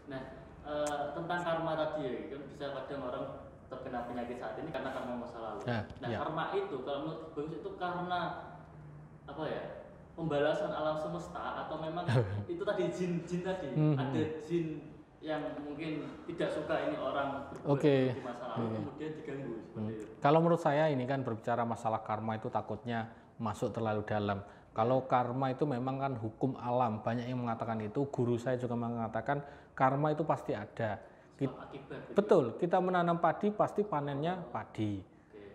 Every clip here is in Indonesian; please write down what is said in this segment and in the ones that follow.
Nah, tentang karma tadi ya, kan bisa kadang orang terkena penyakit saat ini karena karma masa lalu. Nah, Ya. karma itu kalau menurut Bagus itu karena apa ya? Pembalasan alam semesta atau memang itu tadi jin-jin tadi ada jin yang mungkin tidak suka ini orang berbuat Oke. buruk di masa lalu kemudian diganggu seperti itu. Kalau menurut saya ini kan berbicara masalah karma itu takutnya masuk terlalu dalam. Kalau karma itu memang kan hukum alam, banyak yang mengatakan itu. Guru saya juga mengatakan karma itu pasti ada. Sebab akibat gitu. Betul, kita menanam padi pasti panennya padi.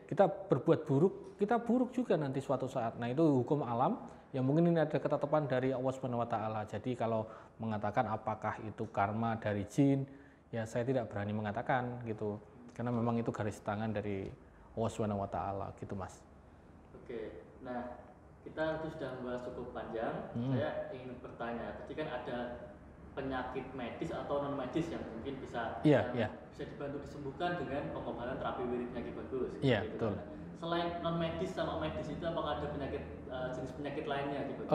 Kita berbuat buruk, kita buruk juga nanti suatu saat. Nah, itu hukum alam yang mungkin ini ada ketetapan dari Allah Subhanahu wa taala. Jadi kalau mengatakan apakah itu karma dari jin, ya saya tidak berani mengatakan gitu. Karena memang itu garis tangan dari Allah Subhanahu wa taala gitu, Mas. Oke. Nah, kita itu sudah membahas cukup panjang. Saya ingin bertanya, tadi kan ada penyakit medis atau non medis yang mungkin bisa bisa dibantu disembuhkan dengan pengobatan terapi wiridnya Ki Bagus. Iya, gitu betul. kan. Selain non medis sama medis itu apakah ada penyakit jenis penyakit lainnya Ki Bagus?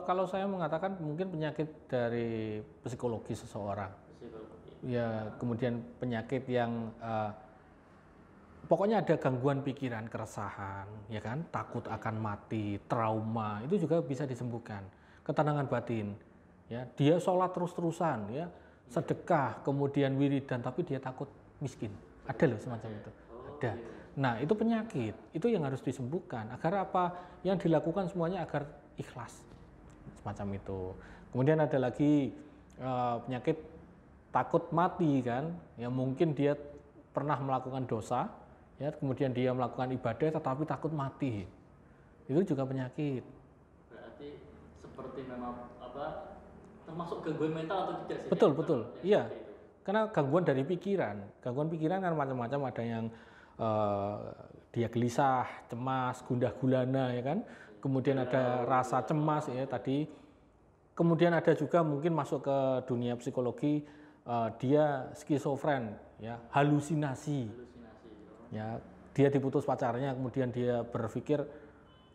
Kalau saya mengatakan mungkin penyakit dari psikologi seseorang. Psikologi. Ya, kemudian penyakit yang pokoknya ada gangguan pikiran, keresahan, ya kan, takut akan mati, trauma, itu juga bisa disembuhkan. Ketenangan batin, ya, dia sholat terus-terusan, ya, sedekah, kemudian wiridan, tapi dia takut miskin. Ada loh semacam itu, ada. Nah, itu penyakit, itu yang harus disembuhkan. Agar apa? Yang dilakukan semuanya agar ikhlas, semacam itu. Kemudian ada lagi penyakit takut mati kan, ya mungkin dia pernah melakukan dosa, ya kemudian dia melakukan ibadah tetapi takut mati, itu juga penyakit. Berarti seperti memang apa termasuk gangguan mental atau tidak sih? Betul, iya. Karena gangguan dari pikiran kan macam-macam, ada yang dia gelisah, cemas, gundah gulana, ya kan. Kemudian ada rasa cemas ya tadi. Kemudian ada juga mungkin masuk ke dunia psikologi, dia skizofren, ya, halusinasi. Ya, dia diputus pacarnya, kemudian dia berpikir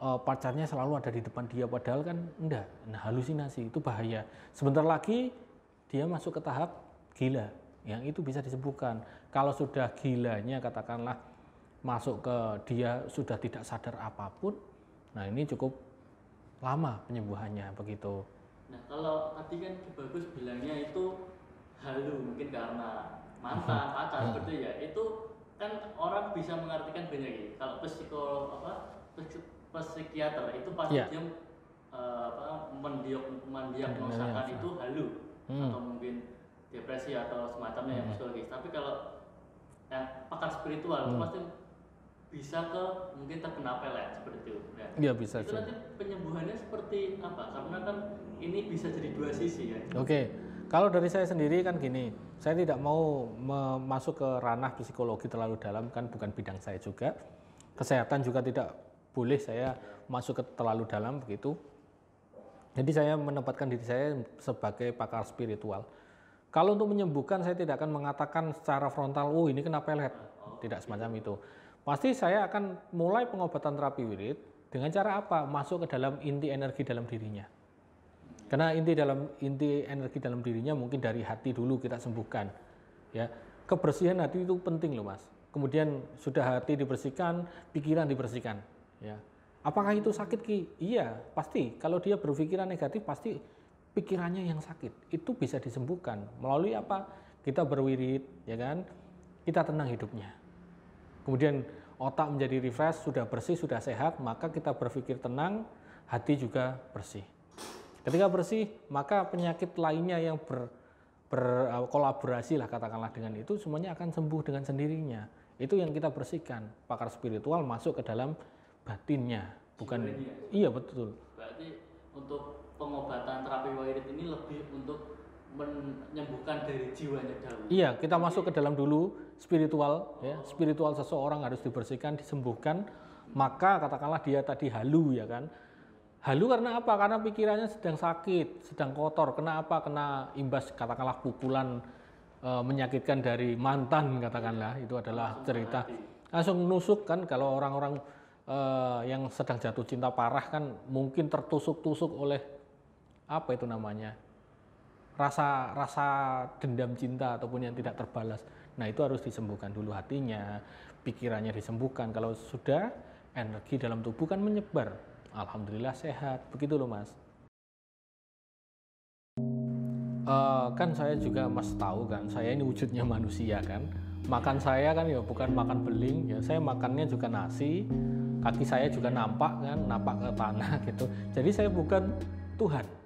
pacarnya selalu ada di depan dia, padahal kan enggak. Nah, halusinasi itu bahaya. Sebentar lagi dia masuk ke tahap gila, yang itu bisa disembuhkan. Kalau sudah gilanya katakanlah masuk ke dia sudah tidak sadar apapun, nah ini cukup lama penyembuhannya begitu. Nah, kalau tadi kan Ki Bagus bilangnya itu halu mungkin karena mantan pacar seperti ya, itu kan orang bisa mengartikan banyak ya. Kalau psikiater itu pasti dia mendiagnosakan itu halu atau mungkin depresi atau semacamnya yang psikologis. Tapi kalau pakar spiritual itu pasti bisa ke mungkin terkena pelet seperti itu. Nah, Iya bisa. itu nanti penyembuhannya seperti apa? Karena kan ini bisa jadi dua sisi ya. Oke. Kalau dari saya sendiri kan gini, saya tidak mau masuk ke ranah psikologi terlalu dalam, kan bukan bidang saya juga. Kesehatan juga tidak boleh saya masuk ke terlalu dalam begitu. Jadi saya menempatkan diri saya sebagai pakar spiritual. Kalau untuk menyembuhkan saya tidak akan mengatakan secara frontal, oh ini kena pelet, tidak semacam itu. Pasti saya akan mulai pengobatan terapi wirid dengan cara apa? Masuk ke dalam inti energi dalam dirinya. Karena inti energi dalam dirinya mungkin dari hati dulu kita sembuhkan. Ya, kebersihan hati itu penting loh Mas. Kemudian sudah hati dibersihkan, pikiran dibersihkan. Ya, apakah itu sakit Ki? Iya, pasti. Kalau dia berpikiran negatif pasti pikirannya yang sakit. Itu bisa disembuhkan melalui apa? Kita berwirid, ya kan? Kita tenang hidupnya. Kemudian otak menjadi refresh, sudah bersih, sudah sehat, maka kita berpikir tenang, hati juga bersih. Ketika bersih, maka penyakit lainnya yang berkolaborasi lah katakanlah dengan itu semuanya akan sembuh dengan sendirinya. Itu yang kita bersihkan. Pakar spiritual masuk ke dalam batinnya, bukan? Iya betul. Berarti untuk pengobatan terapi wirid ini lebih untuk menyembuhkan dari jiwanya dahulu. Iya, kita masuk ke dalam dulu spiritual, ya. Spiritual seseorang harus dibersihkan, disembuhkan. Maka katakanlah dia tadi halu, ya kan? Halu karena apa? Karena pikirannya sedang sakit, sedang kotor. Kena apa? Kena imbas katakanlah pukulan menyakitkan dari mantan katakanlah. Itu adalah cerita. Langsung nusuk kan, kalau orang-orang yang sedang jatuh cinta parah kan mungkin tertusuk-tusuk oleh apa itu namanya? rasa dendam cinta ataupun yang tidak terbalas. Nah, itu harus disembuhkan dulu hatinya, pikirannya disembuhkan. Kalau sudah, energi dalam tubuh kan menyebar. Alhamdulillah sehat. Begitu loh, Mas. Kan saya juga Mas tahu kan, saya ini wujudnya manusia kan. Makan saya kan ya bukan makan beling, ya saya makannya juga nasi. Kaki saya juga nampak kan, nampak ke tanah gitu. Jadi saya bukan Tuhan.